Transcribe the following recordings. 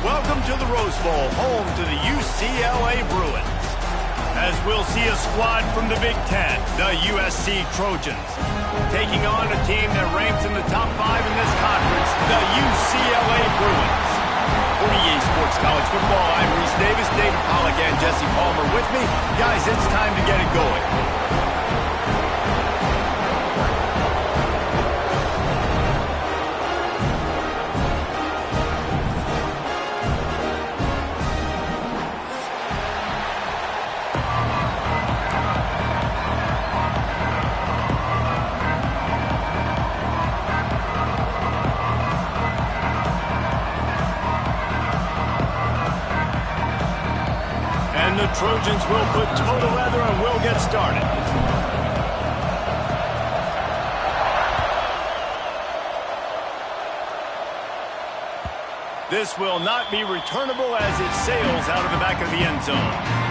Welcome to the Rose Bowl, home to the UCLA Bruins. As we'll see a squad from the Big Ten, the USC Trojans, taking on a team that ranks in the top 5 in this conference, the UCLA Bruins. For EA Sports College Football, I'm Reese Davis, David Pollack, and Jesse Palmer with me. Guys, it's time to get it going. The Trojans will put total leather and we'll get started. This will not be returnable as it sails out of the back of the end zone.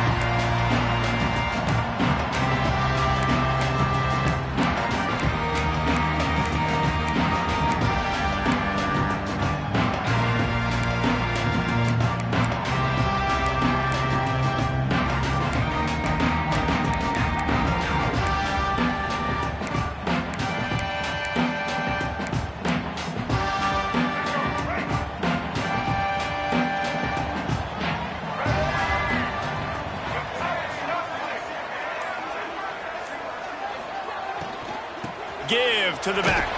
Give to the back.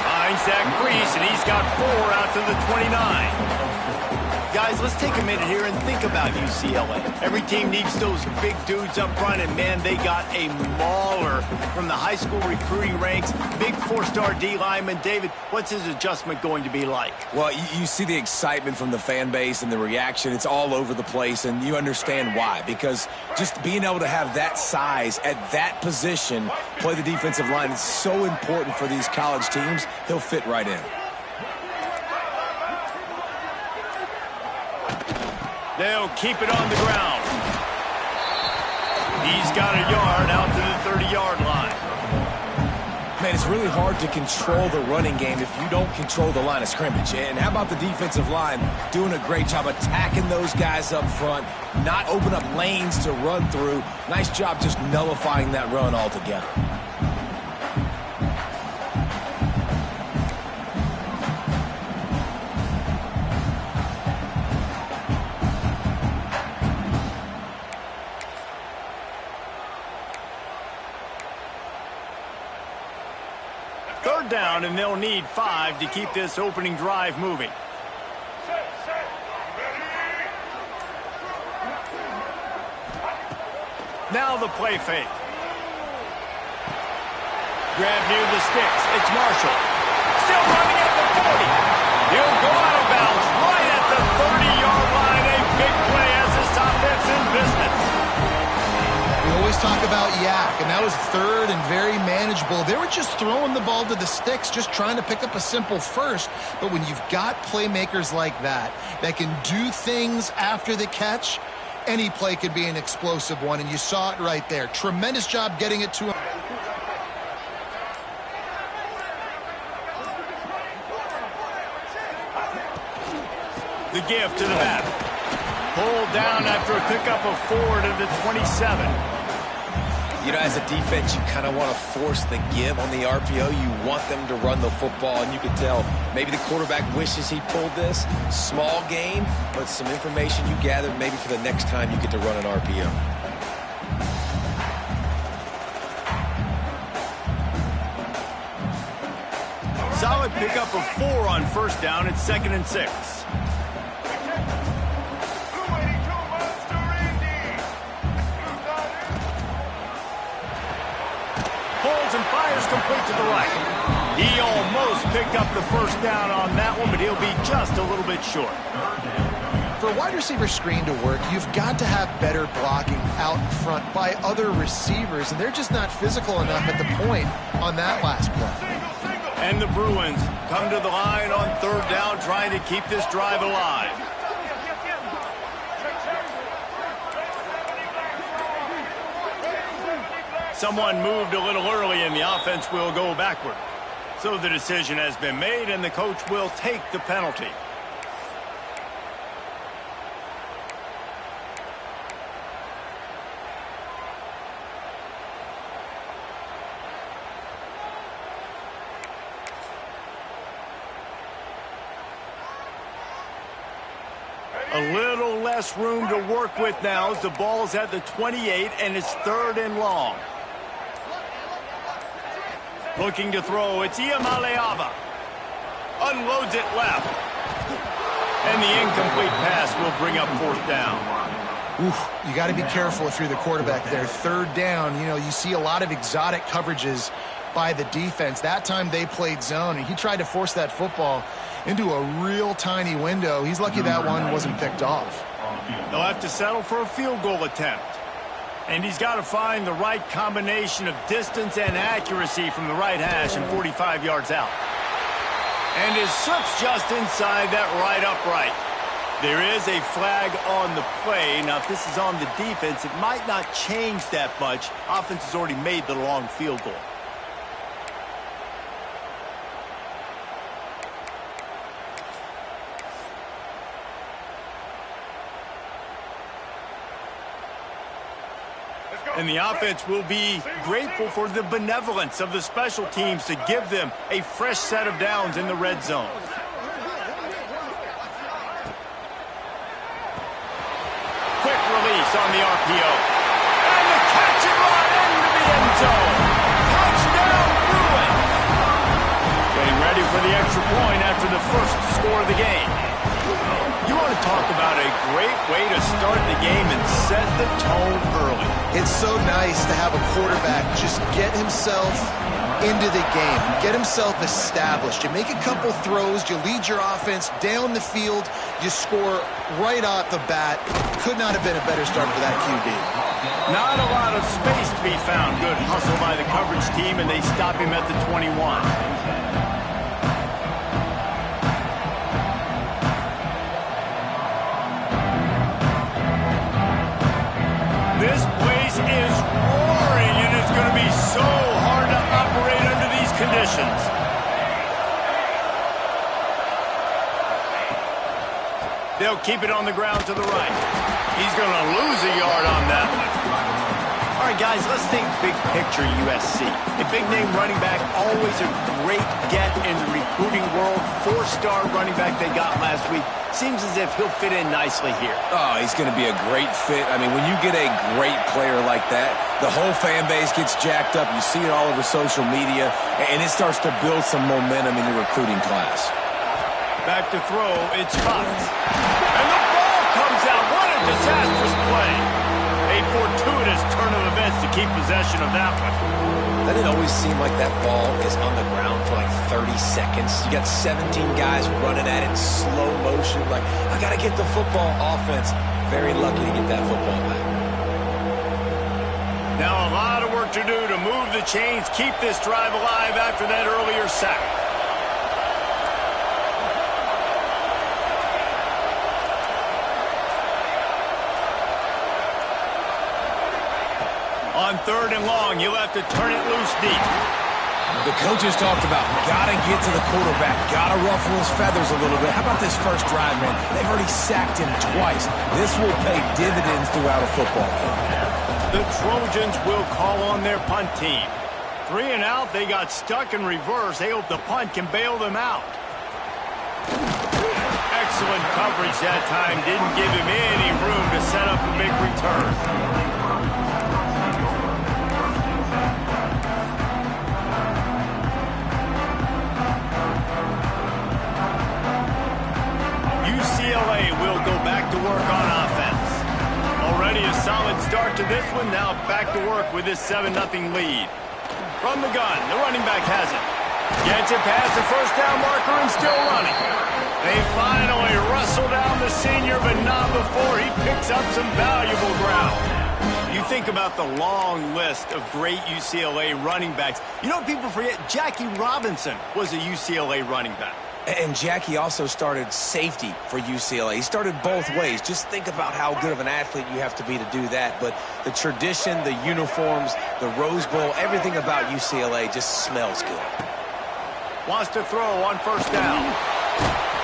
Finds that crease, and he's got 4 out to the 29. Guys, let's take a minute here and think about UCLA. Every team needs those big dudes up front, and man, they got a mauler from the high school recruiting ranks. Big 4-star D lineman. David, what's his adjustment going to be like? Well, you see the excitement from the fan base and the reaction. It's all over the place, and you understand why. Because just being able to have that size at that position, play the defensive line, is so important for these college teams. He'll fit right in. They'll keep it on the ground. He's got a yard out to the 30-yard line. Man, it's really hard to control the running game if you don't control the line of scrimmage. And how about the defensive line doing a great job attacking those guys up front, not open up lanes to run through. Nice job just nullifying that run altogether. Third down, and they'll need 5 to keep this opening drive moving. Now the play fake. Grab near the sticks. It's Marshall. Still running at the 40. He'll go out of bounds right at the 30-yard line. A big play as this offense in business. We always talk about yak, and that was third and very manageable. They were just throwing the ball to the sticks, just trying to pick up a simple first. But when you've got playmakers like that can do things after the catch, any play could be an explosive one, and you saw it right there. Tremendous job getting it to him. The give to the back. Pulled down after a pickup of 4 to the 27. You know, as a defense, you kind of want to force the give on the RPO. You want them to run the football, and you can tell maybe the quarterback wishes he pulled this. Small gain, but some information you gathered maybe for the next time you get to run an RPO. Solid pickup of 4 on first down. It's 2nd and 6. Pulls and fires complete to the right. He almost picked up the first down on that one, but he'll be just a little bit short. For a wide receiver screen to work, you've got to have better blocking out in front by other receivers, and they're just not physical enough at the point on that last play. And the Bruins come to the line on 3rd down, trying to keep this drive alive. Someone moved a little early, and the offense will go backward. So the decision has been made, and the coach will take the penalty. A little less room to work with now as the ball's at the 28 and it's 3rd and long. Looking to throw, it's Iamaleava. Unloads it left. And the incomplete pass will bring up 4th down. Oof, you got to be careful if you're the quarterback there. 3rd down, you know, you see a lot of exotic coverages by the defense. That time they played zone, and he tried to force that football into a real tiny window. He's lucky that one wasn't picked off. They'll have to settle for a field goal attempt. And he's got to find the right combination of distance and accuracy from the right hash and 45 yards out. And his slips just inside that right upright. There is a flag on the play. Now, if this is on the defense, it might not change that much. Offense has already made the long field goal. And the offense will be grateful for the benevolence of the special teams to give them a fresh set of downs in the red zone. Quick release on the RPO. And the catch and run into the end zone. Touchdown, Bruins. Getting ready for the extra point after the first score of the game. You want to talk about a great way to start the game and set the tone early. It's so nice to have a quarterback just get himself into the game, get himself established. You make a couple throws, you lead your offense down the field, you score right off the bat. Could not have been a better start for that QB. Not a lot of space to be found. Good hustle by the coverage team, and they stop him at the 21. This place is roaring, and it's going to be so hard to operate under these conditions. They'll keep it on the ground to the right. He's going to lose a yard on that one. All right, guys, let's think big picture USC. A big-name running back, always a great get in the recruiting world. 4-star running back they got last week. Seems as if he'll fit in nicely here. Oh, he's going to be a great fit. I mean, when you get a great player like that, the whole fan base gets jacked up. You see it all over social media, and it starts to build some momentum in the recruiting class. Back to throw, it's Fox. And the ball comes out. What a disastrous play. A fortuitous turn of events to keep possession of that one. Doesn't it always seem like that ball is on the ground for like 30 seconds? You got 17 guys running at it in slow motion. Like, I got to get the football. Offense, very lucky to get that football back. Now a lot of work to do to move the chains, keep this drive alive after that earlier sack. On 3rd and long, you'll have to turn it loose deep. The coaches talked about got to get to the quarterback, got to ruffle his feathers a little bit. How about this first drive, man? They've already sacked him twice. This will pay dividends throughout a football game. The Trojans will call on their punt team. 3 and out, they got stuck in reverse. They hope the punt can bail them out. Excellent coverage that time. Didn't give him any room to set up a big return. UCLA will go back to work on offense. Already a solid start to this one. Now back to work with this 7-0 lead. From the gun, the running back has it. Gets it past the first down marker and still running. They finally wrestle down the senior, but not before he picks up some valuable ground. You think about the long list of great UCLA running backs. You know what people forget? Jackie Robinson was a UCLA running back. And Jackie also started safety for UCLA. He started both ways. Just think about how good of an athlete you have to be to do that. But the tradition, the uniforms, the Rose Bowl, everything about UCLA just smells good. Wants to throw on 1st down.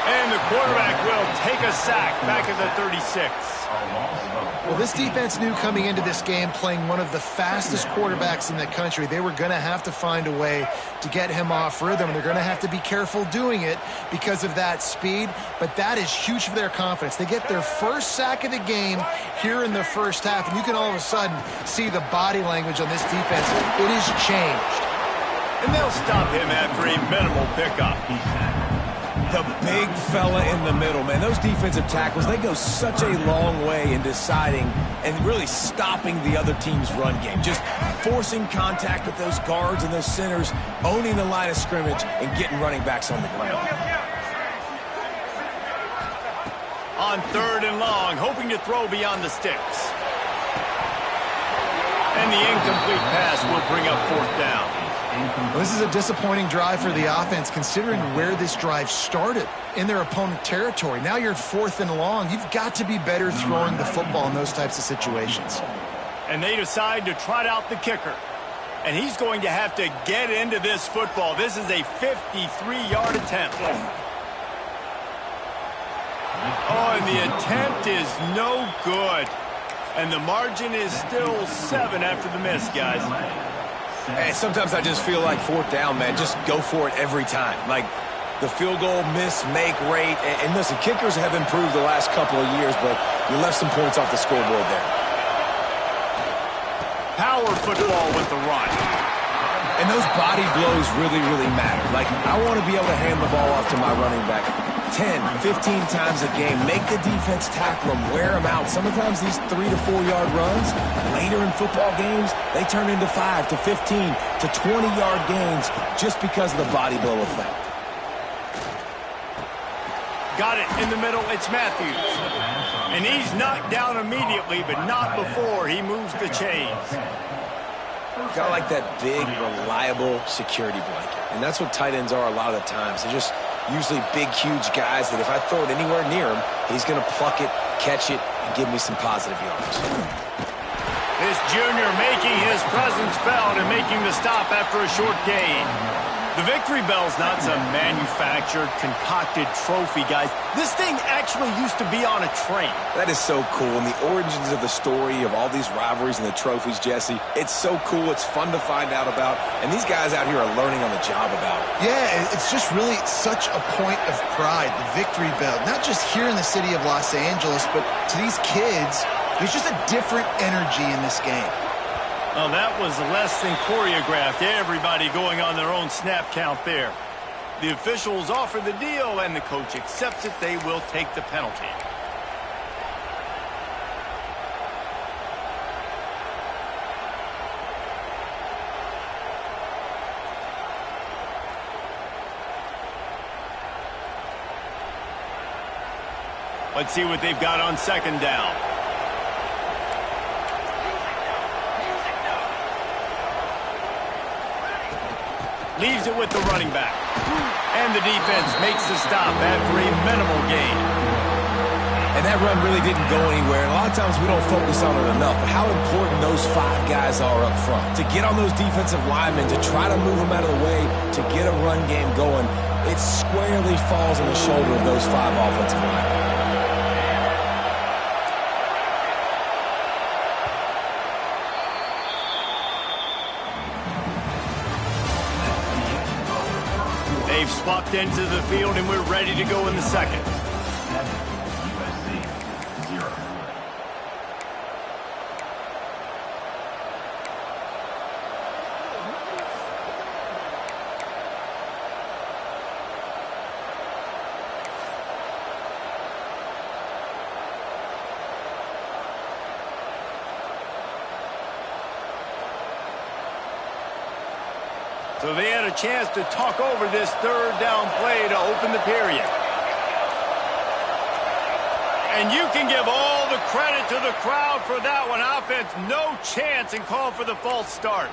And the quarterback will take a sack back at the 36. Well, this defense knew coming into this game, playing one of the fastest quarterbacks in the country, they were going to have to find a way to get him off rhythm. They're going to have to be careful doing it because of that speed, but that is huge for their confidence. They get their first sack of the game here in the first half, and you can all of a sudden see the body language on this defense. It has changed. And they'll stop him after a minimal pickup. The big fella in the middle, man. Those defensive tackles, they go such a long way in deciding and really stopping the other team's run game. Just forcing contact with those guards and those centers, owning the line of scrimmage, and getting running backs on the ground. On 3rd and long, hoping to throw beyond the sticks. And the incomplete pass will bring up 4th down. Well, this is a disappointing drive for the offense, considering where this drive started, in their opponent territory. Now you're 4th and long. You've got to be better throwing the football in those types of situations. And they decide to trot out the kicker. And he's going to have to get into this football. This is a 53-yard attempt. Oh, and the attempt is no good. And the margin is still 7 after the miss, guys. And sometimes I just feel like 4th down, man. Just go for it every time. Like the field goal miss, make rate. And listen, kickers have improved the last couple of years, but you left some points off the scoreboard there. Power football with the run. And those body blows really, really matter. Like, I want to be able to hand the ball off to my running back 10, 15 times a game. Make the defense tackle them, wear them out. Sometimes these 3 to 4 yard runs, later in football games, they turn into 5 to 15 to 20 yard gains just because of the body blow effect. Got it in the middle. It's Matthews. And he's knocked down immediately, but not before he moves the chains. Got to like that big, reliable security blanket. And that's what tight ends are a lot of the times. They're just usually big, huge guys that if I throw it anywhere near him, he's going to pluck it, catch it, and give me some positive yards. This junior making his presence felt and making the stop after a short gain. The victory bell's not some manufactured, concocted trophy, guys. This thing actually used to be on a train. That is so cool. And the origins of the story of all these rivalries and the trophies, Jesse, it's so cool. It's fun to find out about. And these guys out here are learning on the job about it. Yeah, it's just really such a point of pride, the victory bell. Not just here in the city of Los Angeles, but to these kids, there's just a different energy in this game. Oh, that was less than choreographed. Everybody going on their own snap count there. The officials offer the deal, and the coach accepts it. They will take the penalty. Let's see what they've got on 2nd down. Leaves it with the running back. And the defense makes the stop after a minimal gain. And that run really didn't go anywhere. And a lot of times we don't focus on it enough. But how important those 5 guys are up front. To get on those defensive linemen, to try to move them out of the way, to get a run game going, it squarely falls on the shoulder of those 5 offensive linemen. They've swapped into the field, and we're ready to go in the second. So they had a chance to talk over this 3rd down play to open the period. And you can give all the credit to the crowd for that one. Offense, no chance, and call for the false start.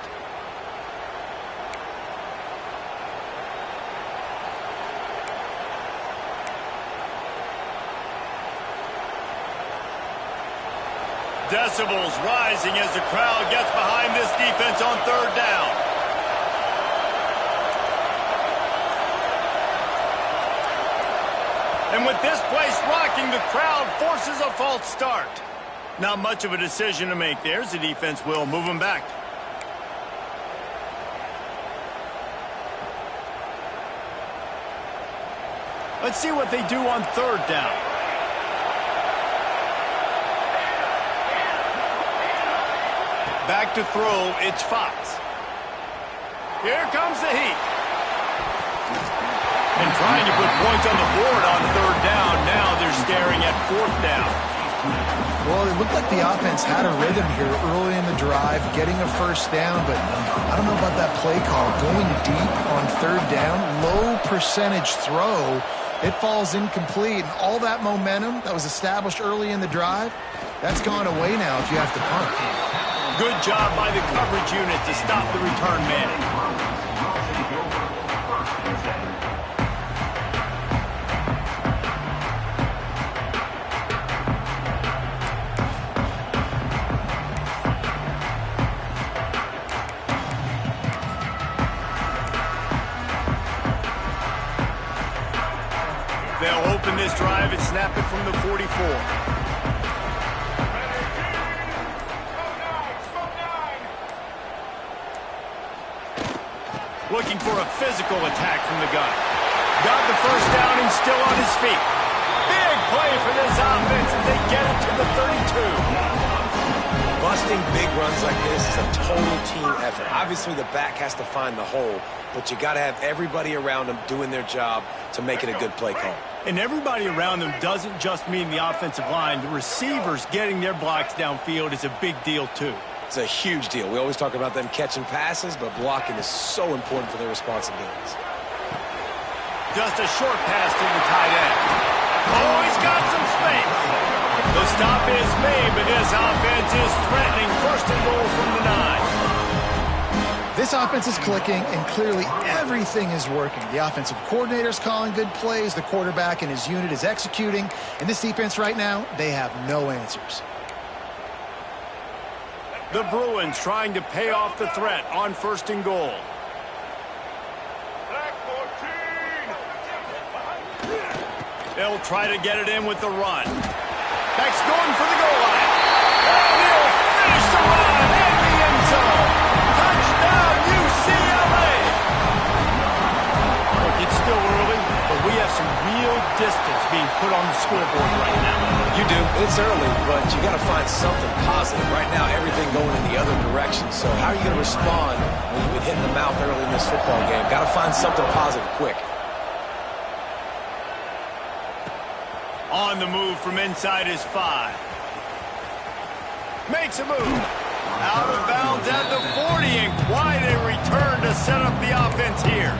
Decibels rising as the crowd gets behind this defense on 3rd down. And with this place rocking, the crowd forces a false start. Not much of a decision to make there, as the defense will move him back. Let's see what they do on third down. Back to throw, it's Fox. Here comes the heat. And trying to put points on the board on third down. Now they're staring at fourth down. Well, it looked like the offense had a rhythm here early in the drive, getting a first down, but I don't know about that play call. Going deep on third down, low percentage throw, it falls incomplete. And all that momentum that was established early in the drive, that's gone away now if you have to punt. Good job by the coverage unit to stop the return man. They'll open this drive and snap it from the 44. Looking for a physical attack from the gun. Got the first down and still on his feet. Big play for this offense as they get it to the 32. Busting big runs like this is a total team effort. Obviously, the back has to find the hole, but you got to have everybody around them doing their job to make it a good play call. And everybody around them doesn't just mean the offensive line. The receivers getting their blocks downfield is a big deal, too. It's a huge deal. We always talk about them catching passes, but blocking is so important for their responsibilities. Just a short pass to the tight end. Oh, he's got some space. The stop is made, but this offense is threatening. First and goal from the 9. This offense is clicking, and clearly everything is working. The offensive coordinator's calling good plays. The quarterback and his unit is executing. And this defense right now, they have no answers. The Bruins trying to pay off the threat on first and goal. They'll try to get it in with the run. Backs going for the goal line. And he'll finish the run in the end zone. Touchdown, UCLA. Look, it's still early, but we have some real distance being put on the scoreboard right now. You do. It's early, but you got to find something positive. Right now, everything going in the other direction. So how are you going to respond when you've been hit in the mouth early in this football game? Got to find something positive quick. On the move from inside his 5. Makes a move. Out of bounds at the 40, and quite a return to set up the offense here.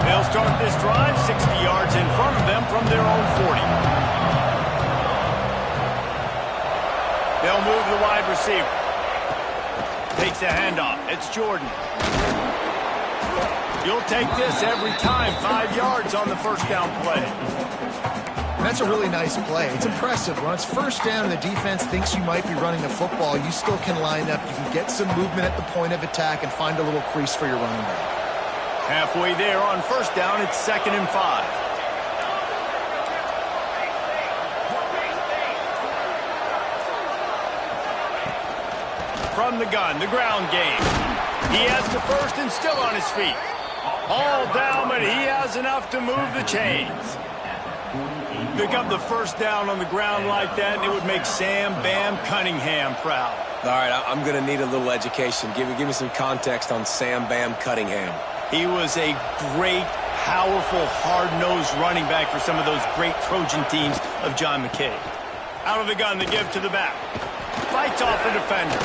They'll start this drive 60 yards in front of them from their own 40. They'll move the wide receiver. Takes a handoff. It's Jordan. You'll take this every time. 5 yards on the first down play. That's a really nice play. It's impressive. When it's first down and the defense thinks you might be running the football, you still can line up. You can get some movement at the point of attack and find a little crease for your running back. Halfway there on first down, it's 2nd and 5. From the gun, the ground game. He has the first and still on his feet. All down, but he has enough to move the chains. Pick up the first down on the ground like that, and it would make Sam Bam Cunningham proud. All right, I'm going to need a little education. Give me some context on Sam Bam Cunningham. He was a great, powerful, hard-nosed running back for some of those great Trojan teams of John McKay. Out of the gun, the give to the back. Fights off a defender.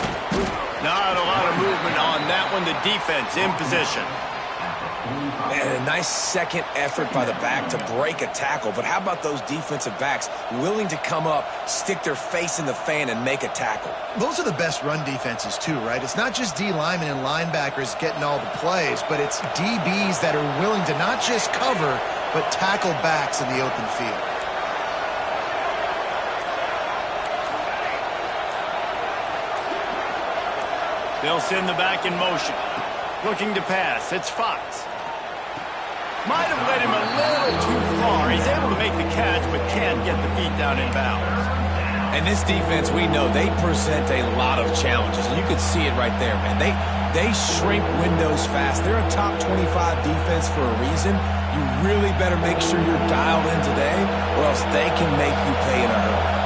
Not a lot of movement on that one. The defense in position. And a nice second effort by the back to break a tackle. But how about those defensive backs willing to come up, stick their face in the fan, and make a tackle? Those are the best run defenses, too, right? It's not just D linemen and linebackers getting all the plays, but it's DBs that are willing to not just cover, but tackle backs in the open field. They'll send the back in motion. Looking to pass. It's Fox. Might have led him a little too far. He's able to make the catch, but can't get the feet down in bounds. And this defense, we know, they present a lot of challenges. And you can see it right there, man. They shrink windows fast. They're a top 25 defense for a reason. You really better make sure you're dialed in today, or else they can make you pay in a hurry.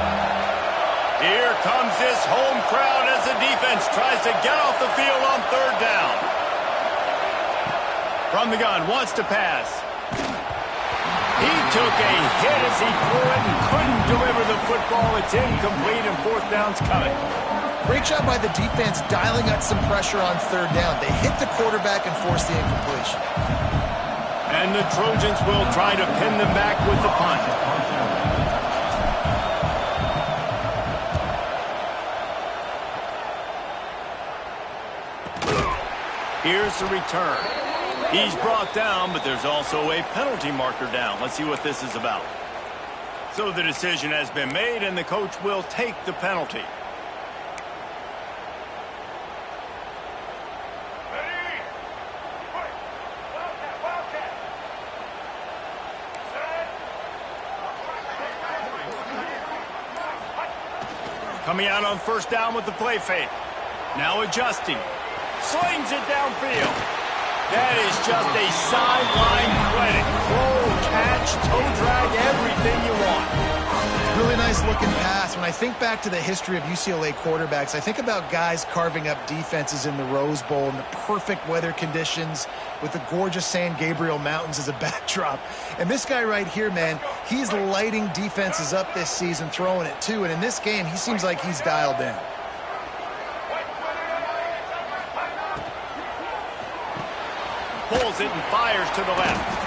Here comes this home crowd as the defense tries to get off the field on third down. From the gun, wants to pass. He took a hit as he threw it and couldn't deliver the football. It's incomplete and fourth down's coming. Great job by the defense dialing up some pressure on third down. They hit the quarterback and forced the incompletion. And the Trojans will try to pin them back with the punt. Here's the return. He's brought down, but there's also a penalty marker down. Let's see what this is about. So the decision has been made, and the coach will take the penalty. Coming out on first down with the play fake. Now adjusting. Slings it downfield. That is just a sideline credit. Throw, catch, toe drag, everything you want. Really nice looking pass. When I think back to the history of UCLA quarterbacks, I think about guys carving up defenses in the Rose Bowl in the perfect weather conditions with the gorgeous San Gabriel Mountains as a backdrop. And this guy right here, man, he's lighting defenses up this season, throwing it too. And in this game, he seems like he's dialed in. Pulls it and fires to the left.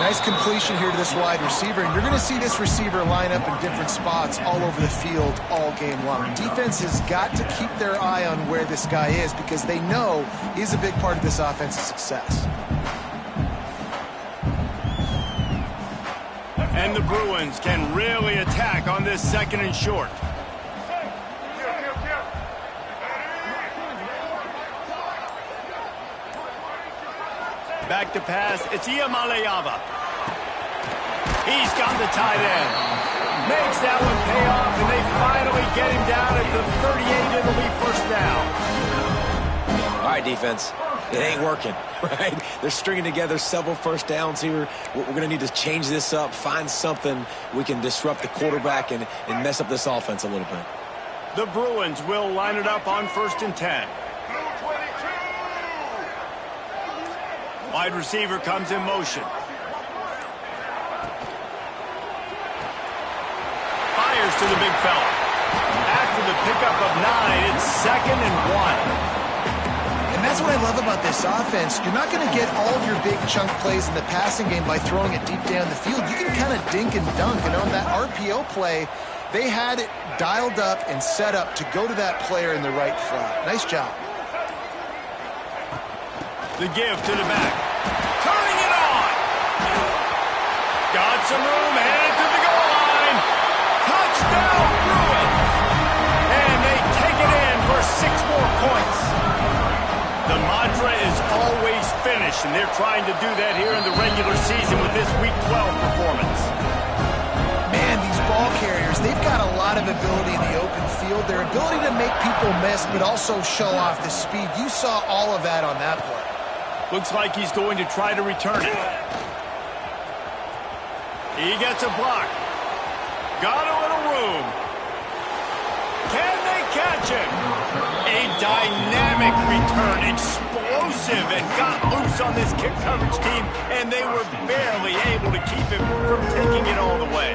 Nice completion here to this wide receiver, and you're going to see this receiver line up in different spots all over the field all game long. Defense has got to keep their eye on where this guy is because they know he's a big part of this offense's success. And the Bruins can really attack on this second and short. Back to pass. It's Iamaleava. He's got the tight end. Makes that one pay off, and they finally get him down at the 38. It'll be first down. All right, defense. It ain't working, right? They're stringing together several first downs here. We're going to need to change this up, find something we can disrupt the quarterback and mess up this offense a little bit. The Bruins will line it up on 1st and 10. Wide receiver comes in motion. Fires to the big fella. After the pickup of 9, it's 2nd and 1. And that's what I love about this offense. You're not going to get all of your big chunk plays in the passing game by throwing it deep down the field. You can kind of dink and dunk. And on that RPO play, they had it dialed up and set up to go to that player in the right flat. Nice job. The give to the back. Turning it on. Got some room, headed to the goal line. Touchdown, Bruins. And they take it in for 6 more points. The mantra is always finish, and they're trying to do that here in the regular season with this Week 12 performance. Man, these ball carriers, they've got a lot of ability in the open field. Their ability to make people miss, but also show off the speed. You saw all of that on that play. Looks like he's going to try to return it. He gets a block. Got a little room. Can they catch him? A dynamic return, explosive, and got loose on this kick coverage team, and they were barely able to keep him from taking it all the way.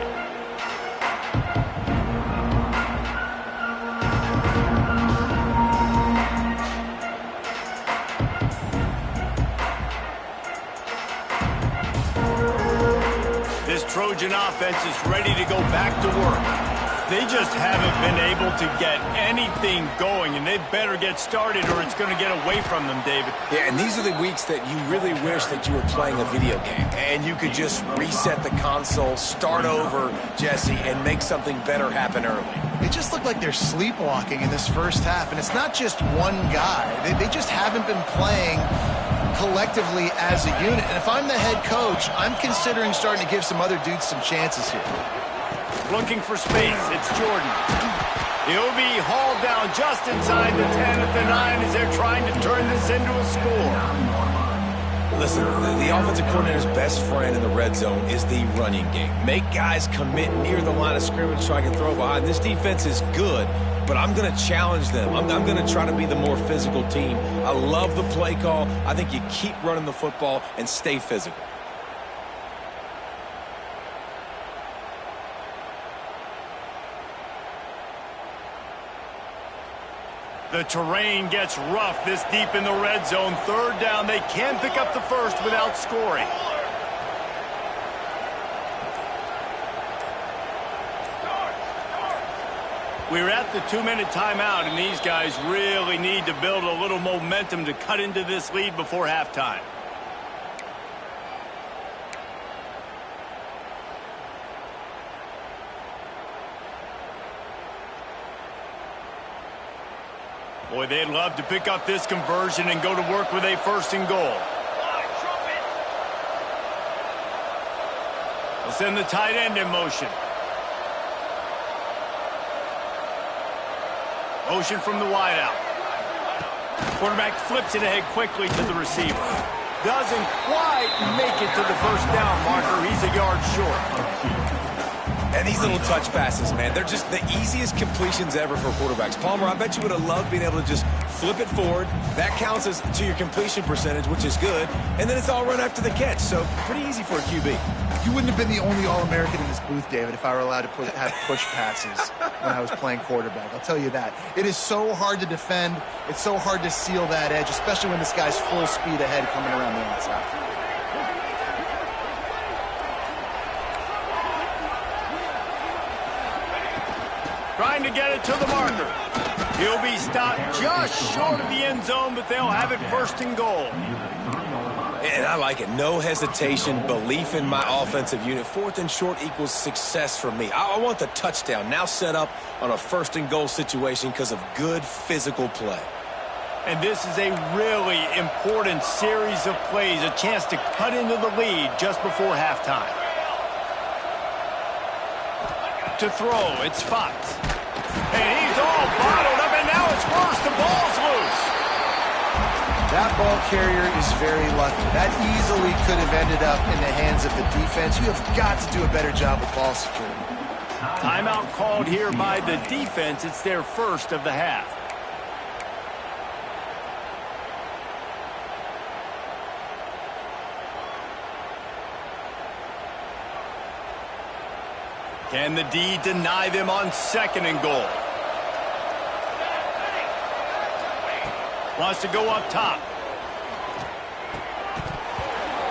This Trojan offense is ready to go back to work. They just haven't been able to get anything going, and they better get started or it's going to get away from them, David. Yeah, and these are the weeks that you really wish that you were playing a video game and you could just reset the console, start over, Jesse, and make something better happen early. They just look like they're sleepwalking in this first half, and it's not just one guy. They just haven't been playing collectively as a unit. And if I'm the head coach, I'm considering starting to give some other dudes some chances here. Looking for space. It's Jordan. He'll be hauled down just inside the 10 at the 9 as they're trying to turn this into a score. Listen, the offensive coordinator's best friend in the red zone is the running game. Make guys commit near the line of scrimmage so I can throw behind. This defense is good, but I'm going to challenge them. I'm going to try to be the more physical team. I love the play call. I think you keep running the football and stay physical. The terrain gets rough this deep in the red zone. Third down, they can pick up the first without scoring. We're at the 2-minute timeout, and these guys really need to build a little momentum to cut into this lead before halftime. Boy, they'd love to pick up this conversion and go to work with a 1st and goal. They'll send the tight end in motion. Motion from the wideout. Quarterback flips it ahead quickly to the receiver. Doesn't quite make it to the first down marker. He's a yard short. And these little touch passes, man, they're just the easiest completions ever for quarterbacks. Palmer, I bet you would have loved being able to just flip it forward. That counts as to your completion percentage, which is good. And then it's all run after the catch, so pretty easy for a QB. You wouldn't have been the only All-American in this booth, David, if I were allowed to have push passes when I was playing quarterback. I'll tell you that. It is so hard to defend. It's so hard to seal that edge, especially when this guy's full speed ahead coming around the outside. Trying to get it to the marker. He'll be stopped just short of the end zone, but they'll have it 1st and goal. And I like it. No hesitation, belief in my offensive unit. 4th and short equals success for me. I want the touchdown now set up on a 1st and goal situation because of good physical play. And this is a really important series of plays, a chance to cut into the lead just before halftime. To throw, it's Fox. And he's all bottled up, and now it's worse. The ball's loose. That ball carrier is very lucky. That easily could have ended up in the hands of the defense. You have got to do a better job with ball security. Timeout called here by the defense. It's their first of the half. Can the D deny them on 2nd and goal? Wants to go up top.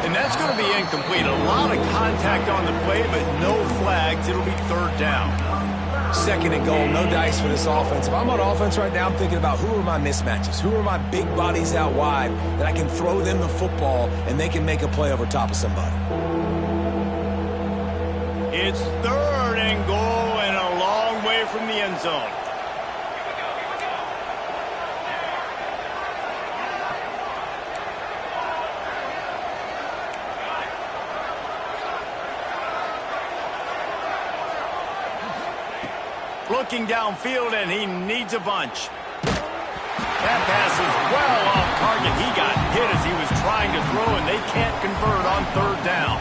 And that's going to be incomplete. A lot of contact on the play, but no flags. It'll be 3rd down. 2nd and goal, no dice for this offense. If I'm on offense right now, I'm thinking about who are my mismatches? Who are my big bodies out wide that I can throw them the football and they can make a play over top of somebody? It's 3rd and goal and a long way from the end zone. Looking downfield, and he needs a bunch. That pass is well off target. He got hit as he was trying to throw, and they can't convert on 3rd down.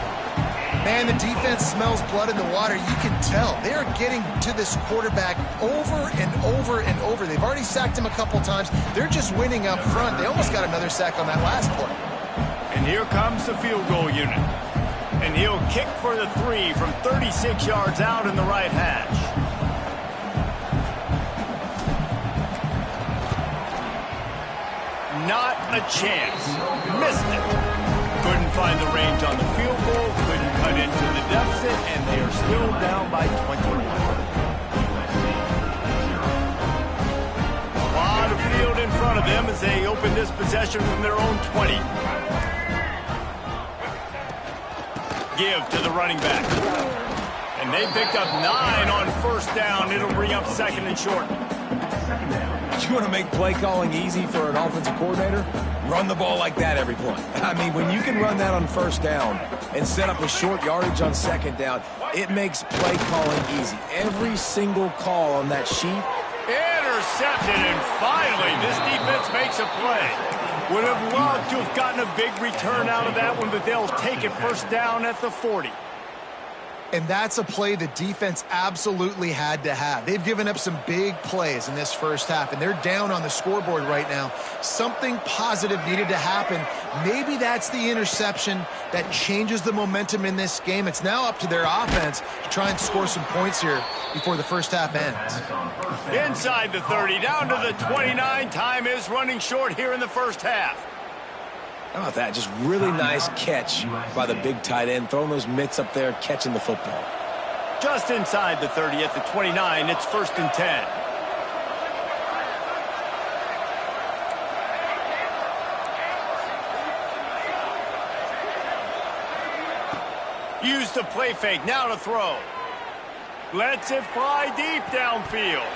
Man, the defense smells blood in the water. You can tell. They are getting to this quarterback over and over and over. They've already sacked him a couple times. They're just winning up front. They almost got another sack on that last play. And here comes the field goal unit. And he'll kick for the 3 from 36 yards out in the right hash. Not a chance. Missed it. Couldn't find the range on the field goal, couldn't cut into the deficit, and they are still down by 21. A lot of field in front of them as they open this possession from their own 20. Give to the running back. And they picked up 9 on first down. It'll bring up second and short. You want to make play calling easy for an offensive coordinator? Run the ball like that every play. I mean, when you can run that on first down and set up a short yardage on second down, it makes play calling easy. Every single call on that sheet. Intercepted, and finally, this defense makes a play. Would have loved to have gotten a big return out of that one, but they'll take it first down at the 40. And that's a play the defense absolutely had to have. They've given up some big plays in this first half, and they're down on the scoreboard right now. Something positive needed to happen. Maybe that's the interception that changes the momentum in this game. It's now up to their offense to try and score some points here before the first half ends. Inside the 30, down to the 29. Time is running short here in the first half. How about that? Just really nice catch by the big tight end, throwing those mitts up there, catching the football. Just inside the 30 at the 29, it's first and 10. Use the play fake, now to throw. Lets it fly deep downfield.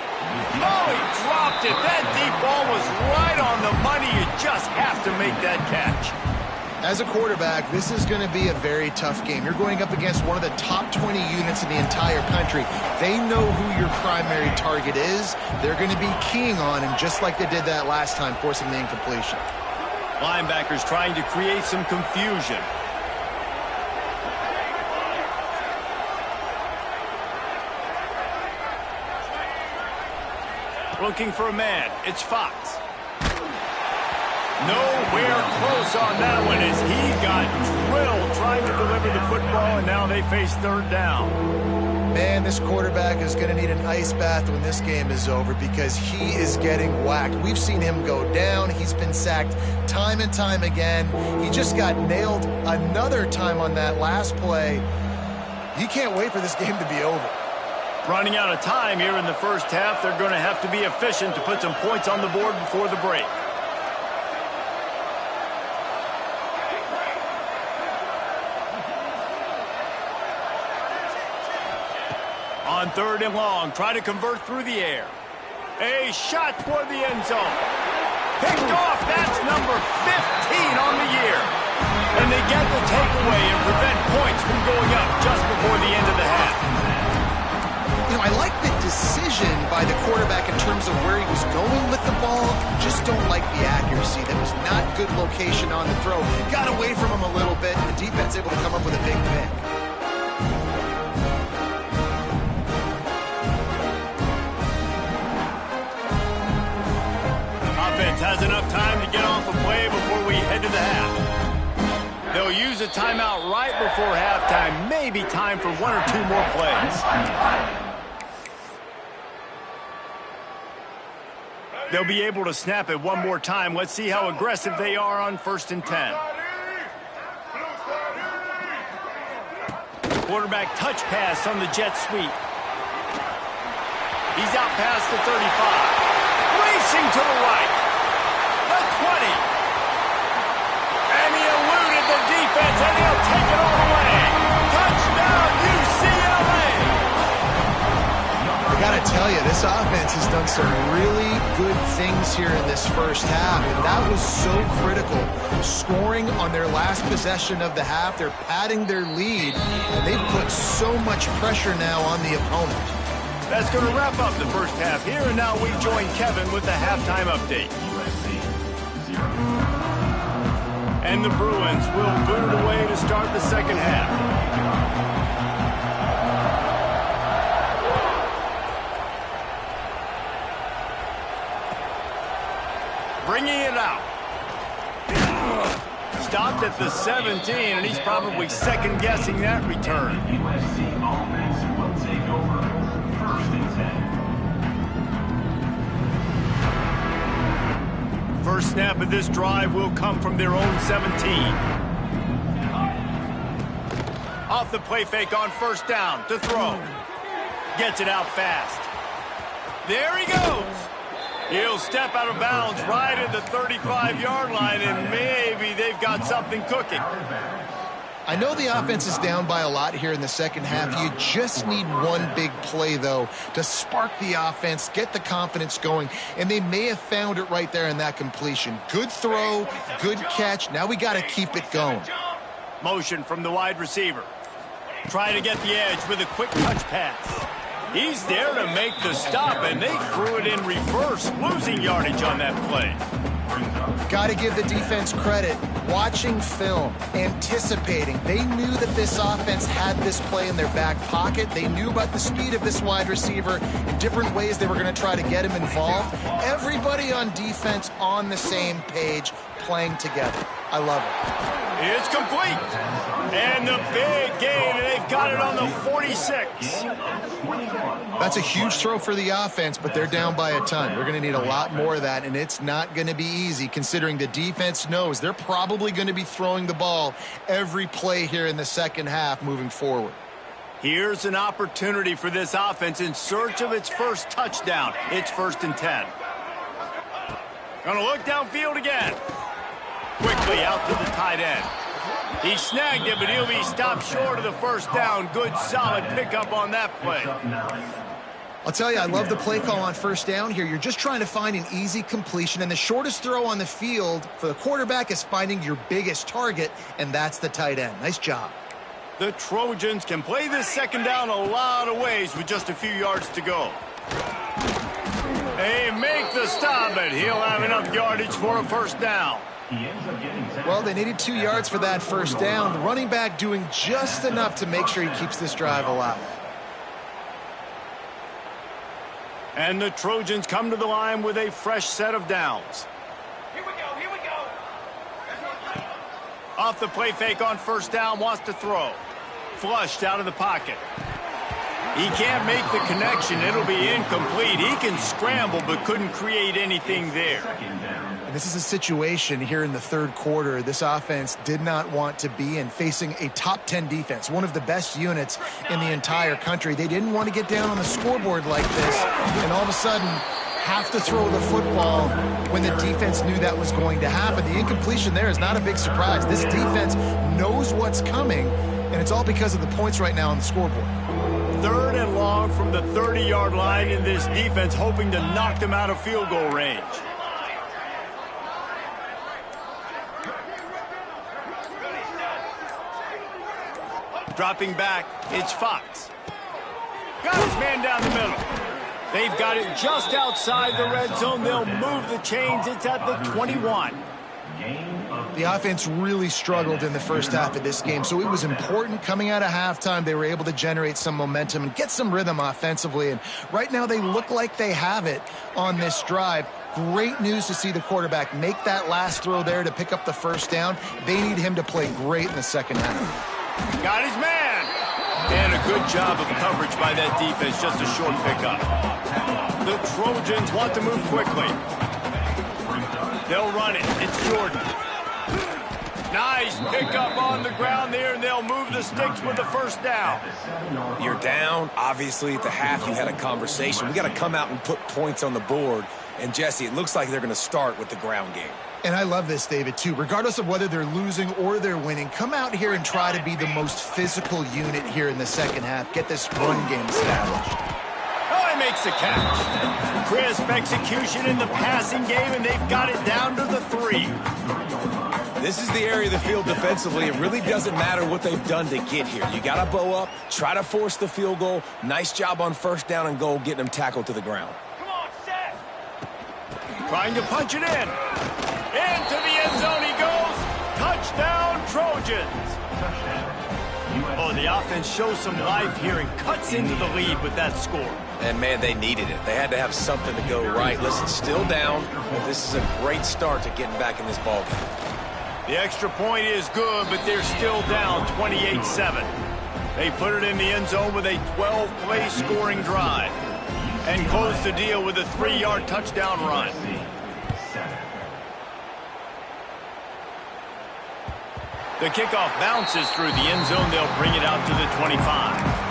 Oh, he dropped it. That deep ball was right on the money. You just have to make that catch. As a quarterback, this is going to be a very tough game. You're going up against one of the top 20 units in the entire country. They know who your primary target is. They're going to be keying on him just like they did that last time, forcing the incompletion. Linebackers trying to create some confusion. Looking for a man. It's Fox. Nowhere close on that one as he got drilled trying to deliver the football, and now they face third down. Man, this quarterback is going to need an ice bath when this game is over because he is getting whacked. We've seen him go down. He's been sacked time and time again. He just got nailed another time on that last play. He can't wait for this game to be over. Running out of time here in the first half. They're going to have to be efficient to put some points on the board before the break. On third and long, try to convert through the air. A shot toward the end zone. Picked off, that's number 15 on the year. And they get the takeaway and prevent points from going up just before the end of the half. You know, I like the decision by the quarterback in terms of where he was going with the ball. Just don't like the accuracy. That was not good location on the throw. Got away from him a little bit. The defense able to come up with a big pick. Offense has enough time to get off a play before we head to the half. They'll use a timeout right before halftime. Maybe time for one or two more plays. They'll be able to snap it one more time. Let's see how aggressive they are on first and 10. Quarterback touch pass on the jet sweep. He's out past the 35. Racing to the right. The 20. And he eluded the defense, and he'll take it all the way. Touchdown, UCLA! I gotta tell you, this offense has done some really good things here in this first half, and that was so critical. Scoring on their last possession of the half, they're padding their lead, and they've put so much pressure now on the opponent. That's going to wrap up the first half here, and now we join Kevin with the halftime update. And the Bruins will boot it away to start the second half. Bringing it out. Stopped at the 17, and he's probably second-guessing that return. First snap of this drive will come from their own 17. Off the play fake on first down to throw. Gets it out fast. There he goes. He'll step out of bounds right at the 35-yard line, and maybe they've got something cooking. I know the offense is down by a lot here in the second half. You just need one big play, though, to spark the offense, get the confidence going, and they may have found it right there in that completion. Good throw, good catch. Now we got to keep it going. Motion from the wide receiver. Trying to get the edge with a quick touch pass. He's there to make the stop, and they threw it in reverse, losing yardage on that play. Got to give the defense credit. Watching film, anticipating. They knew that this offense had this play in their back pocket. They knew about the speed of this wide receiver in different ways they were going to try to get him involved. Everybody on defense on the same page, playing together. I love it. It's complete. And the big gain, and they've got it on the 46. That's a huge throw for the offense, but they're down by a ton. We're going to need a lot more of that, and it's not going to be easy considering the defense knows they're probably going to be throwing the ball every play here in the second half moving forward. Here's an opportunity for this offense in search of its first touchdown. It's 1st and 10. Gonna look downfield again. Quickly out to the tight end. He snagged it, but he'll be stopped short of the first down. Good, solid pickup on that play. I'll tell you, I love the play call on first down here. You're just trying to find an easy completion, and the shortest throw on the field for the quarterback is finding your biggest target, and that's the tight end. Nice job. The Trojans can play this second down a lot of ways with just a few yards to go. They make the stop, but he'll have enough yardage for a first down. Well, they needed 2 yards for that first down. The running back doing just enough to make sure he keeps this drive alive. And the Trojans come to the line with a fresh set of downs. Here we go, here we go. Off the play fake on first down, wants to throw. Flushed out of the pocket. He can't make the connection. It'll be incomplete. He can scramble, but couldn't create anything there. This is a situation here in the third quarter this offense did not want to be in, facing a top 10 defense, one of the best units in the entire country. They didn't want to get down on the scoreboard like this and all of a sudden have to throw the football when the defense knew that was going to happen. The incompletion there is not a big surprise. This defense knows what's coming, and it's all because of the points right now on the scoreboard. 3rd and long from the 30-yard line, in this defense hoping to knock them out of field goal range. Dropping back, it's Fox. Got his man down the middle. They've got it just outside the red zone. They'll move the chains. It's at the 21. The offense really struggled in the first half of this game, so it was important coming out of halftime. They were able to generate some momentum and get some rhythm offensively, and right now they look like they have it on this drive. Great news to see the quarterback make that last throw there to pick up the first down. They need him to play great in the second half. Got his man. And a good job of coverage by that defense, just a short pickup. The Trojans want to move quickly. They'll run it. It's Jordan. Nice pickup on the ground there, and they'll move the sticks with the first down. You're down. Obviously, at the half, you had a conversation. We got to come out and put points on the board. And, Jesse, it looks like they're going to start with the ground game. And I love this, David, too. Regardless of whether they're losing or they're winning, come out here and try to be the most physical unit here in the second half. Get this run game established. Oh, he makes the catch. Crisp execution in the passing game, and they've got it down to the 3. This is the area of the field defensively. It really doesn't matter what they've done to get here. You got to bow up, try to force the field goal. Nice job on first down and goal, getting them tackled to the ground. Come on, set. Trying to punch it in. Into the end zone he goes. Touchdown, Trojans. Oh, the offense shows some life here and cuts into the lead with that score. And, man, they needed it. They had to have something to go right. Listen, still down, but this is a great start to getting back in this ballgame. The extra point is good, but they're still down 28-7. They put it in the end zone with a 12-play scoring drive and close the deal with a 3-yard touchdown run. The kickoff bounces through the end zone. They'll bring it out to the 25.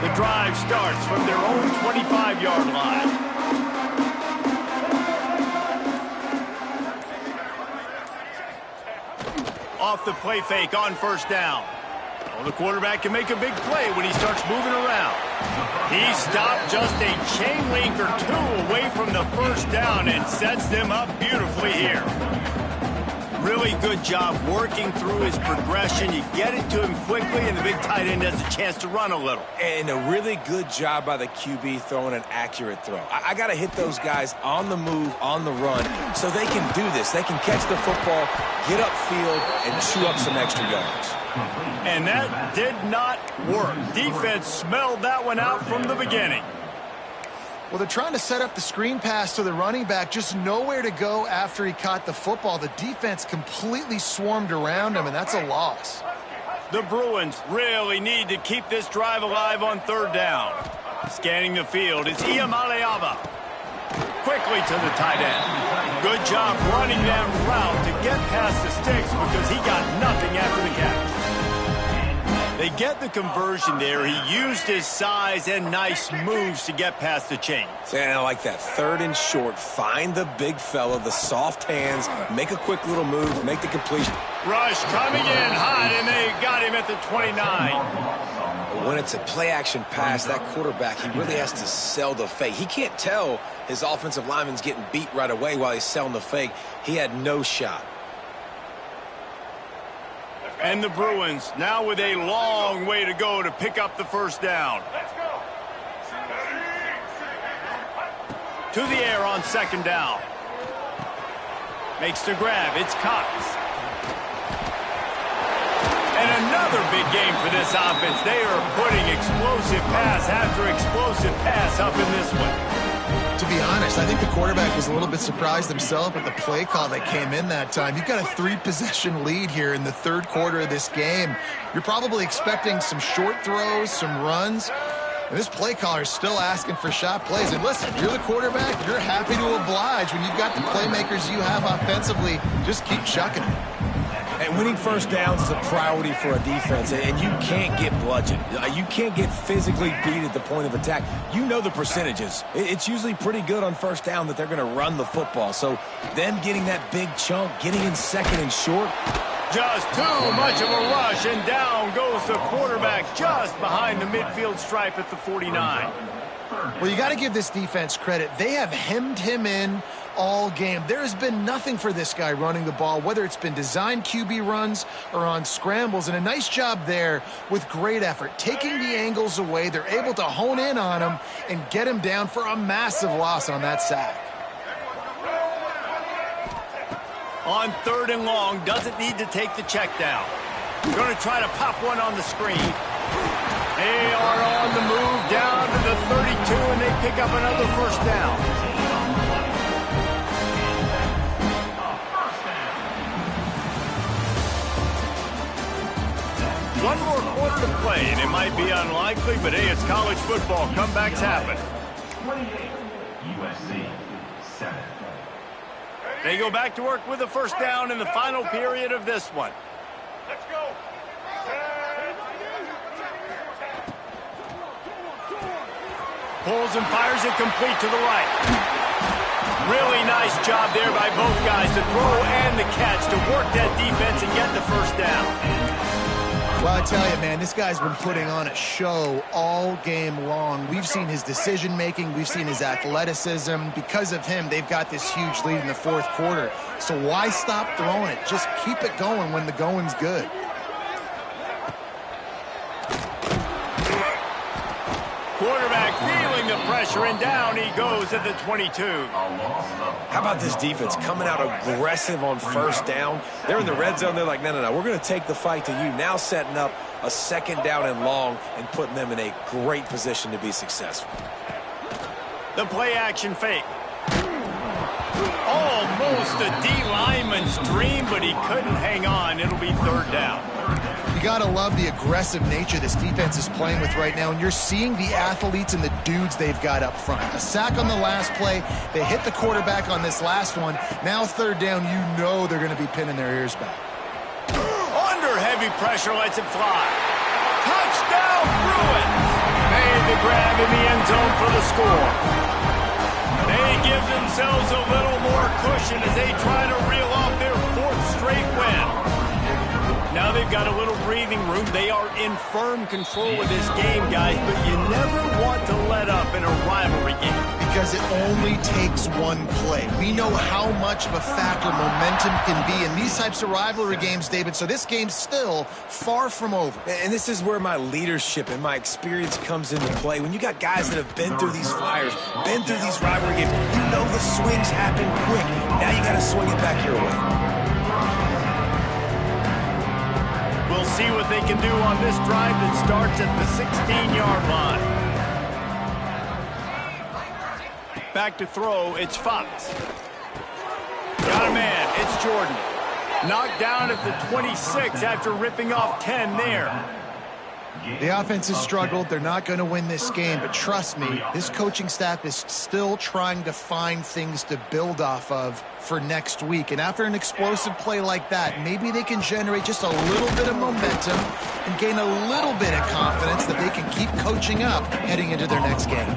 The drive starts from their own 25-yard line. Off the play fake on first down. Well, the quarterback can make a big play when he starts moving around. He stopped just a chain link or two away from the first down and sets them up beautifully here. Really good job working through his progression. You get it to him quickly, and the big tight end has a chance to run a little. And a really good job by the QB throwing an accurate throw. I got to hit those guys on the move, on the run, so they can do this. They can catch the football, get upfield, and chew up some extra yards. And that did not work. Defense smelled that one out from the beginning. Well, they're trying to set up the screen pass to the running back, just nowhere to go after he caught the football. The defense completely swarmed around him, and that's a loss. The Bruins really need to keep this drive alive on third down. Scanning the field, it's Iamaleava. Quickly to the tight end. Good job running that route to get past the sticks because he got nothing after the catch. They get the conversion there. He used his size and nice moves to get past the chains. And I like that. Third and short. Find the big fella, the soft hands, make a quick little move, make the completion. Rush coming in hot, and they got him at the 29. When it's a play-action pass, that quarterback, he really has to sell the fake. He can't tell his offensive lineman's getting beat right away while he's selling the fake. He had no shot. And the Bruins now with a long way to go to pick up the first down. Let's go. To the air on second down. Makes the grab. It's Cox. And another big game for this offense. They are putting explosive pass after explosive pass up in this one. To be honest, I think the quarterback was a little bit surprised himself at the play call that came in that time. You've got a 3-possession lead here in the third quarter of this game. You're probably expecting some short throws, some runs. And this play caller is still asking for shot plays. And listen, you're the quarterback. You're happy to oblige. When you've got the playmakers you have offensively, just keep chucking it. And winning first downs is a priority for a defense, and you can't get bludgeoned. You can't get physically beat at the point of attack. You know the percentages. It's usually pretty good on first down that they're going to run the football. So them getting that big chunk, getting in second and short. Just too much of a rush, and down goes the quarterback just behind the midfield stripe at the 49. Well, you got to give this defense credit. They have hemmed him in all game. There has been nothing for this guy running the ball, whether it's been designed QB runs or on scrambles, and a nice job there with great effort. Taking the angles away, they're able to hone in on him and get him down for a massive loss on that sack. On third and long, doesn't need to take the check down. Going to try to pop one on the screen. They are on the move down to the 32, and they pick up another first down. One more quarter to play, and it might be unlikely, but hey, it's college football. Comebacks happen. 28, USC, 7. They go back to work with a first down in the final period of this one. Let's go. Pulls and fires it complete to the right. Really nice job there by both guys, the throw and the catch, to work that defense and get the first down. Well, I tell you, man, this guy's been putting on a show all game long. We've seen his decision-making. We've seen his athleticism. Because of him, they've got this huge lead in the fourth quarter. So why stop throwing it? Just keep it going when the going's good. Quarterback feeling the pressure, and down he goes at the 22. How about this defense coming out aggressive on first down? They're in the red zone. They're like, no, we're going to take the fight to you. Now setting up a second down and long and putting them in a great position to be successful. The play action fake. Almost a D lineman's dream, but he couldn't hang on. It'll be third down. You got to love the aggressive nature this defense is playing with right now, and you're seeing the athletes and the dudes they've got up front. A sack on the last play. They hit the quarterback on this last one. Now third down, you know they're going to be pinning their ears back. Under heavy pressure, lets it fly. Touchdown, Bruins! made the grab in the end zone for the score. They give themselves a little more cushion as they try to reel off their 4th straight win. Now they've got a little breathing room. They are in firm control of this game, guys, but you never want to let up in a rivalry game. Because it only takes one play. We know how much of a factor momentum can be in these types of rivalry games, David, so this game's still far from over. And this is where my leadership and my experience comes into play. When you got guys that have been through these fires, been through these rivalry games, you know the swings happen quick. Now you got to swing it back your way. We'll see what they can do on this drive that starts at the 16-yard line. Back to throw, it's Fox. Got a man, it's Jordan. Knocked down at the 26 after ripping off 10 there. The offense has struggled. They're not going to win this game, but trust me, this coaching staff is still trying to find things to build off of for next week. And after an explosive play like that, maybe they can generate just a little bit of momentum and gain a little bit of confidence that they can keep coaching up heading into their next game.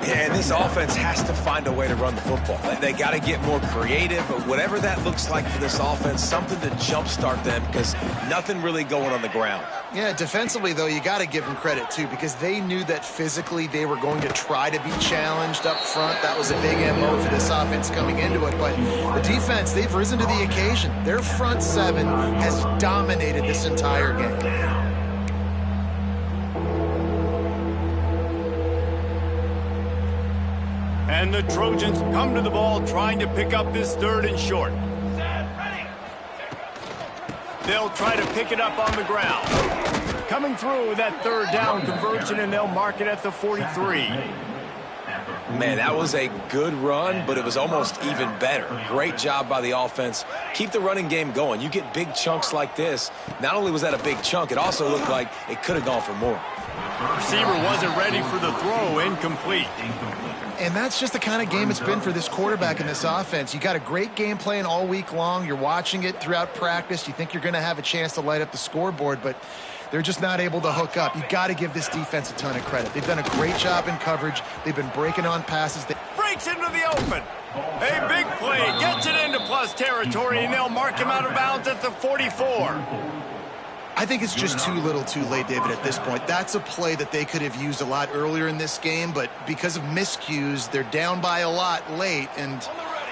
Yeah, and this offense has to find a way to run the football. They got to get more creative, but whatever that looks like for this offense, something to jumpstart them because nothing really going on the ground. Yeah, defensively, though, you got to give them credit, too, because they knew that physically they were going to try to be challenged up front. That was a big MO for this offense coming into it. But the defense, they've risen to the occasion. Their front seven has dominated this entire game. And the Trojans come to the ball trying to pick up this 3rd and short. They'll try to pick it up on the ground. Coming through with that 3rd down conversion, and they'll mark it at the 43. Man, that was a good run, but it was almost even better. Great job by the offense. Keep the running game going. You get big chunks like this. Not only was that a big chunk, it also looked like it could have gone for more. Receiver wasn't ready for the throw, incomplete. And that's just the kind of game it's been for this quarterback in this offense. You got a great game plan all week long. You're watching it throughout practice. You think you're going to have a chance to light up the scoreboard, but they're just not able to hook up. You got to give this defense a ton of credit. They've done a great job in coverage. They've been breaking on passes. Breaks into the open. A big play. Gets it into plus territory, and they'll mark him out of bounds at the 44. I think it's just too little too late, David, at this point. That's a play that they could have used a lot earlier in this game, but because of miscues, they're down by a lot late, and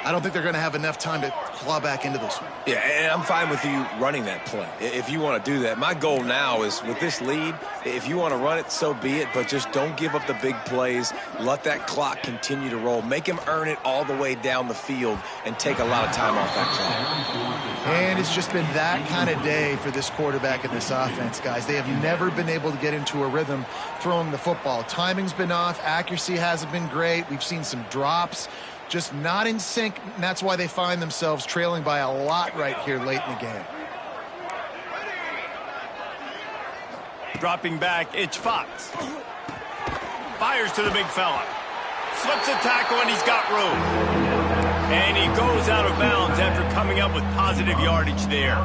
I don't think they're going to have enough time to claw back into this one. Yeah, and I'm fine with you running that play if you want to do that. My goal now is with this lead, if you want to run it, so be it, but just don't give up the big plays. Let that clock continue to roll. Make him earn it all the way down the field and take a lot of time off that clock. And it's just been that kind of day for this quarterback and this offense, guys. They have never been able to get into a rhythm throwing the football. Timing's been off. Accuracy hasn't been great. We've seen some drops. Just not in sync, and that's why they find themselves trailing by a lot right here late in the game. Dropping back, it's Fox. Fires to the big fella. Slips a tackle, and he's got room. And he goes out of bounds after coming up with positive yardage there.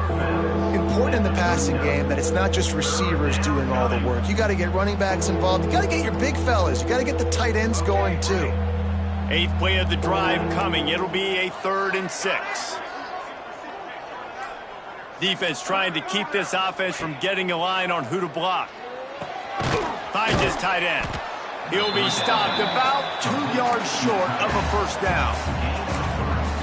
Important in the passing game that it's not just receivers doing all the work. You got to get running backs involved. You got to get your big fellas. You got to get the tight ends going, too. 8th play of the drive coming. It'll be a 3rd and 6. Defense trying to keep this offense from getting a line on who to block. Finds his tight end. He'll be stopped about 2 yards short of a first down.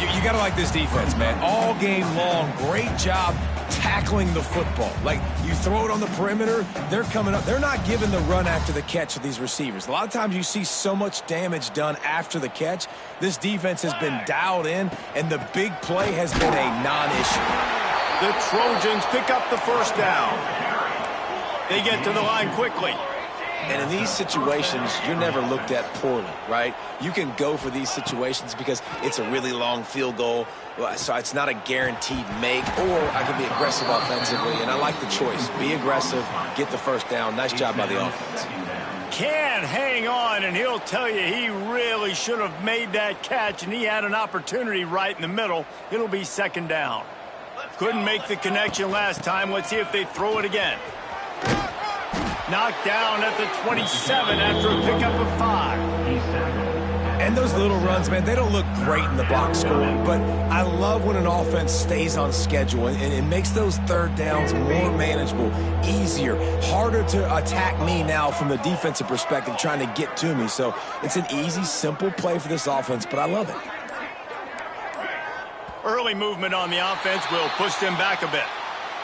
You got to like this defense, man. All game long, great job tackling the football. Like, you throw it on the perimeter, they're coming up. They're not giving the run after the catch with these receivers. A lot of times you see so much damage done after the catch. This defense has been dialed in, and the big play has been a non-issue. The Trojans pick up the first down. They get to the line quickly. And in these situations, you're never looked at poorly, right? You can go for these situations because it's a really long field goal, so it's not a guaranteed make, or I can be aggressive offensively, and I like the choice. Be aggressive, get the first down. Nice job by the offense. Can hang on, and he'll tell you he really should have made that catch, and he had an opportunity right in the middle. It'll be 2nd down. Couldn't make the connection last time. Let's see if they throw it again. Knocked down at the 27 after a pickup of 5. And those little runs, man, they don't look great in the box score, but I love when an offense stays on schedule and it makes those third downs more manageable, easier, harder to attack me now from the defensive perspective trying to get to me. So it's an easy, simple play for this offense, but I love it. Early movement on the offense will push them back a bit.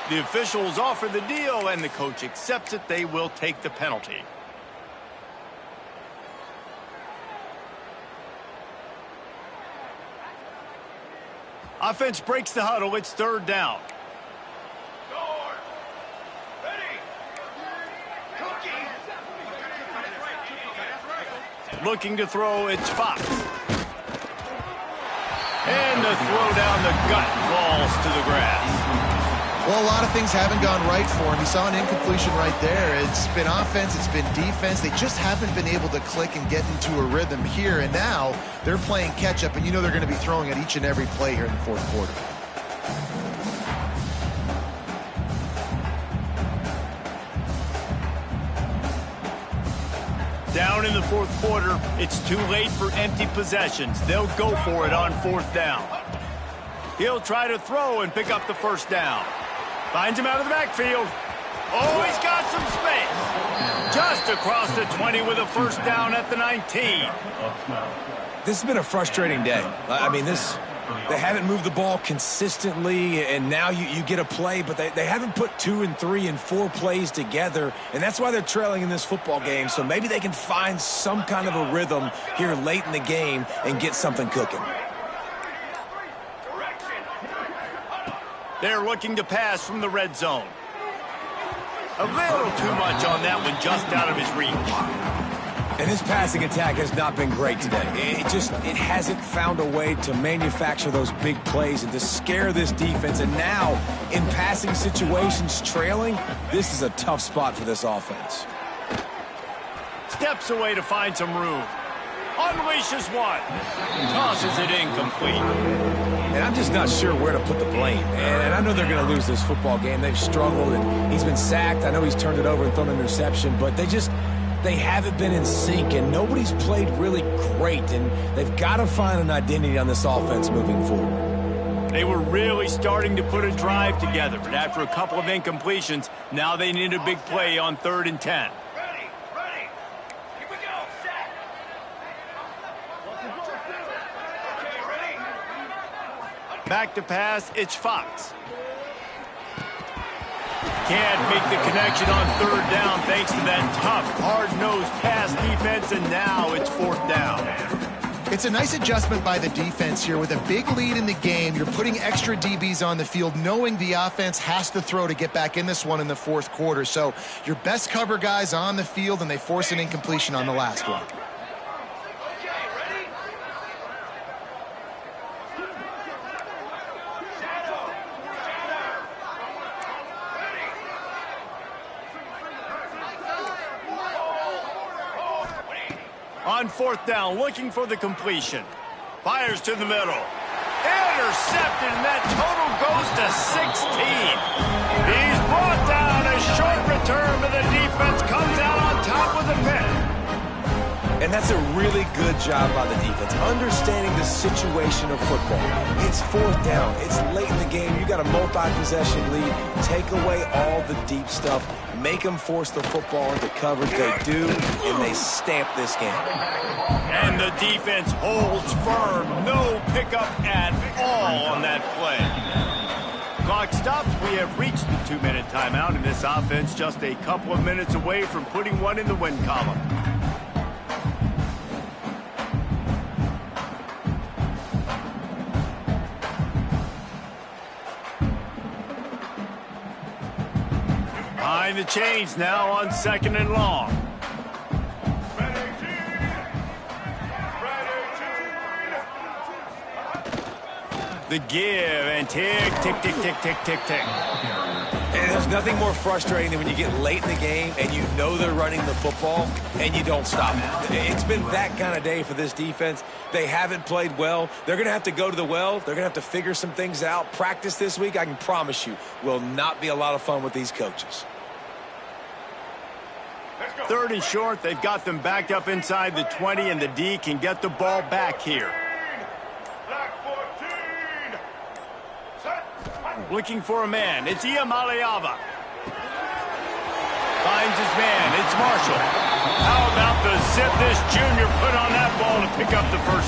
The officials offer the deal, and the coach accepts it. They will take the penalty. Offense breaks the huddle. It's third down. Looking to throw, it's Fox. And the throw down the gut falls to the grass. Well, a lot of things haven't gone right for him. He saw an incompletion right there. It's been offense, it's been defense. They just haven't been able to click and get into a rhythm here. And now they're playing catch-up, and you know they're going to be throwing at each and every play here in the fourth quarter. Down in the fourth quarter, it's too late for empty possessions. They'll go for it on fourth down. He'll try to throw and pick up the first down. Finds him out of the backfield. Oh, he's got some space. Just across the 20 with a first down at the 19. This has been a frustrating day. I mean, they haven't moved the ball consistently, and now you get a play, but they haven't put 2 and 3 and 4 plays together, and that's why they're trailing in this football game. So maybe they can find some kind of a rhythm here late in the game and get something cooking. They're looking to pass from the red zone. A little too much on that one, just out of his reach. And his passing attack has not been great today. It hasn't found a way to manufacture those big plays and to scare this defense. And now, in passing situations trailing, this is a tough spot for this offense. Steps away to find some room. Unleashes one. Tosses it incomplete. And I'm just not sure where to put the blame. And I know they're going to lose this football game. They've struggled, and he's been sacked. I know he's turned it over and thrown an interception, but they haven't been in sync, and nobody's played really great, and they've got to find an identity on this offense moving forward. They were really starting to put a drive together, but after a couple of incompletions, now they need a big play on 3rd and 10. Ready. Here we go. Set. Okay, ready. Back to pass, it's Fox. Can't make the connection on 3rd down thanks to that tough, hard-nosed pass defense, and now it's 4th down. It's a nice adjustment by the defense here. With a big lead in the game, you're putting extra DBs on the field, knowing the offense has to throw to get back in this one in the fourth quarter. So your best cover guys on the field, and they force an incompletion on the last one. On 4th down, looking for the completion. Fires to the middle. Intercepted, and that total goes to 16. He's brought down. A short return, but the defense comes out on top with a pick. And that's a really good job by the defense, understanding the situation of football. It's 4th down. It's late in the game. You got a multi-possession lead. Take away all the deep stuff. Make them force the football into coverage. They do, and they stamp this game. And the defense holds firm. No pickup at all on that play. Clock stops. We have reached the 2-minute timeout, and this offense just a couple of minutes away from putting one in the win column. Behind the chains now on 2nd and long. The give and tick, tick, tick, tick, tick, tick, tick. And there's nothing more frustrating than when you get late in the game and you know they're running the football and you don't stop it. It's been that kind of day for this defense. They haven't played well. They're going to have to go to the well. They're going to have to figure some things out. Practice this week, I can promise you, will not be a lot of fun with these coaches. 3rd and short, they've got them backed up inside the 20, and the D can get the ball back here. Looking for a man. It's Iamaleava. Finds his man. It's Marshall. How about the zip this junior put on that ball to pick up the first